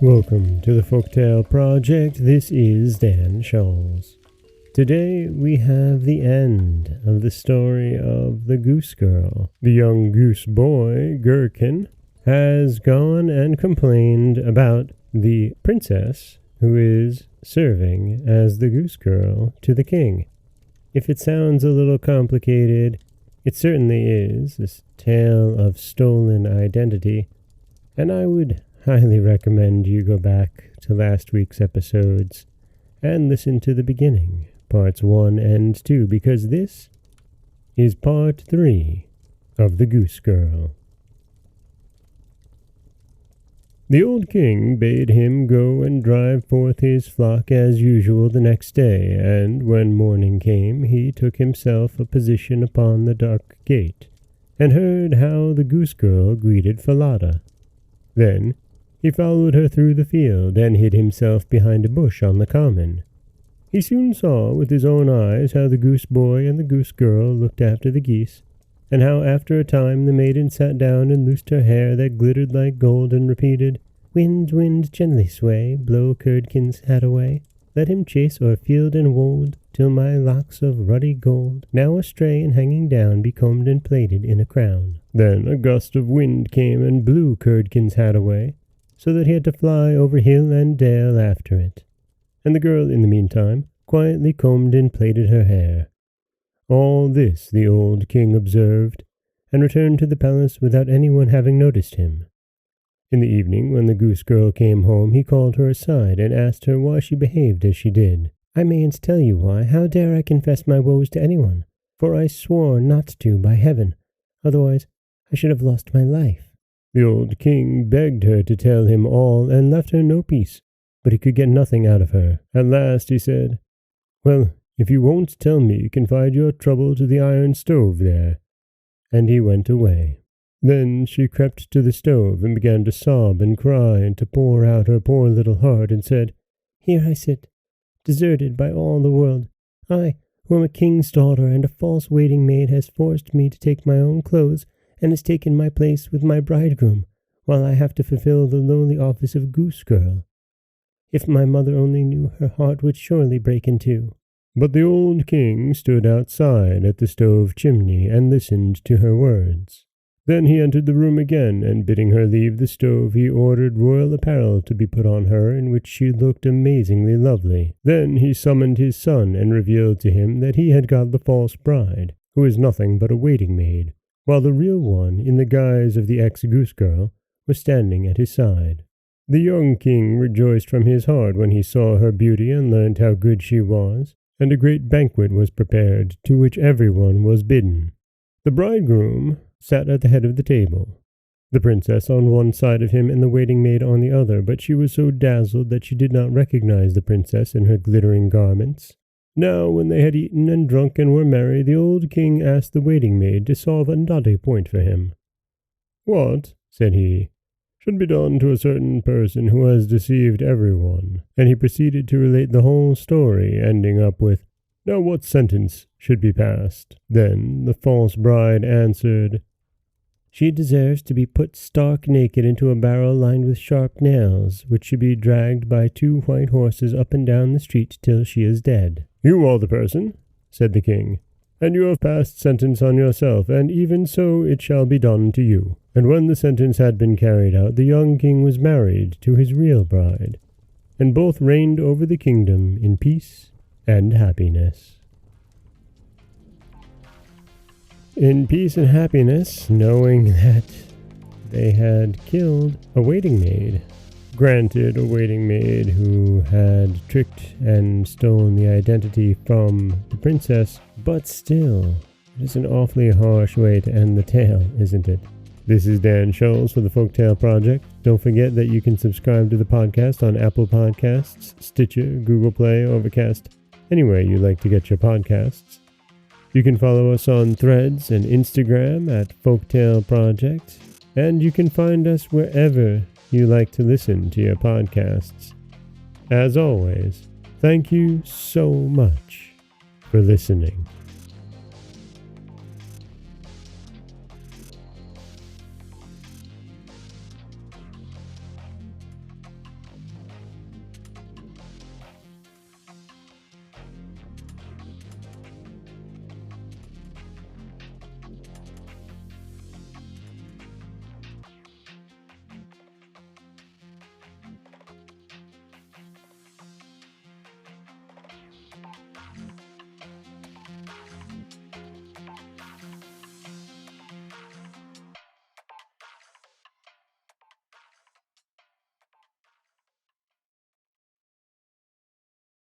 Welcome to the Folktale Project. This is Dan Scholz. Today we have the end of the story of the Goose-Girl. The young goose boy, Gherkin, has gone and complained about the princess who is serving as the Goose-Girl to the king. If it sounds a little complicated, it certainly is, this tale of stolen identity, and I would highly recommend you go back to last week's episodes and listen to the beginning, parts 1 and 2, because this is part 3 of the Goose-Girl. The old king bade him go and drive forth his flock as usual the next day, and when morning came, he took himself a position upon the dark gate, and heard how the Goose-Girl greeted Falada. Then he followed her through the field, and hid himself behind a bush on the common. He soon saw with his own eyes how the goose-boy and the goose-girl looked after the geese, and how after a time the maiden sat down and loosed her hair that glittered like gold, and repeated, "Wind, wind, gently sway, blow Curdken's hat away. Let him chase o'er field and wold, till my locks of ruddy gold, now astray and hanging down, be combed and plaited in a crown." Then a gust of wind came and blew Curdken's hat away, so that he had to fly over hill and dale after it. And the girl, in the meantime, quietly combed and plaited her hair. All this the old king observed, and returned to the palace without anyone having noticed him. In the evening, when the goose-girl came home, he called her aside, and asked her why she behaved as she did. "I mayn't tell you why. How dare I confess my woes to anyone? For I swore not to, by heaven. Otherwise I should have lost my life." The old king begged her to tell him all, and left her no peace, but he could get nothing out of her. At last he said, "Well, if you won't tell me, confide your trouble to the iron stove there." And he went away. Then she crept to the stove, and began to sob and cry, and to pour out her poor little heart, and said, "Here I sit, deserted by all the world. I, who am a king's daughter, and a false waiting-maid, has forced me to take my own clothes, and has taken my place with my bridegroom, while I have to fulfill the lowly office of goose-girl. If my mother only knew, her heart would surely break in two." But the old king stood outside at the stove chimney, and listened to her words. Then he entered the room again, and bidding her leave the stove, he ordered royal apparel to be put on her, in which she looked amazingly lovely. Then he summoned his son, and revealed to him that he had got the false bride, who is nothing but a waiting-maid, while the real one, in the guise of the ex-goose-girl, was standing at his side. The young king rejoiced from his heart when he saw her beauty, and learned how good she was, and a great banquet was prepared, to which everyone was bidden. The bridegroom sat at the head of the table, the princess on one side of him and the waiting-maid on the other, but she was so dazzled that she did not recognize the princess in her glittering garments. Now, when they had eaten and drunk and were merry, the old king asked the waiting-maid to solve a knotty point for him. "What," said he, "should be done to a certain person who has deceived everyone?" And he proceeded to relate the whole story, ending up with, "Now what sentence should be passed?" Then the false bride answered, "She deserves to be put stark naked into a barrel lined with sharp nails, which should be dragged by 2 white horses up and down the street till she is dead." "You are the person," said the king, "and you have passed sentence on yourself, and even so it shall be done to you." And when the sentence had been carried out, the young king was married to his real bride, and both reigned over the kingdom in peace and happiness. In peace and happiness, knowing that they had killed a waiting-maid. Granted, a waiting-maid who had tricked and stolen the identity from the princess, but still, it is an awfully harsh way to end the tale, isn't it? This is Dan Scholz for the Folktale Project. Don't forget that you can subscribe to the podcast on Apple Podcasts, Stitcher, Google Play, Overcast, anywhere you like to get your podcasts. You can follow us on Threads and Instagram at Folktale Project, and you can find us wherever you like to listen to your podcasts. As always, thank you so much for listening.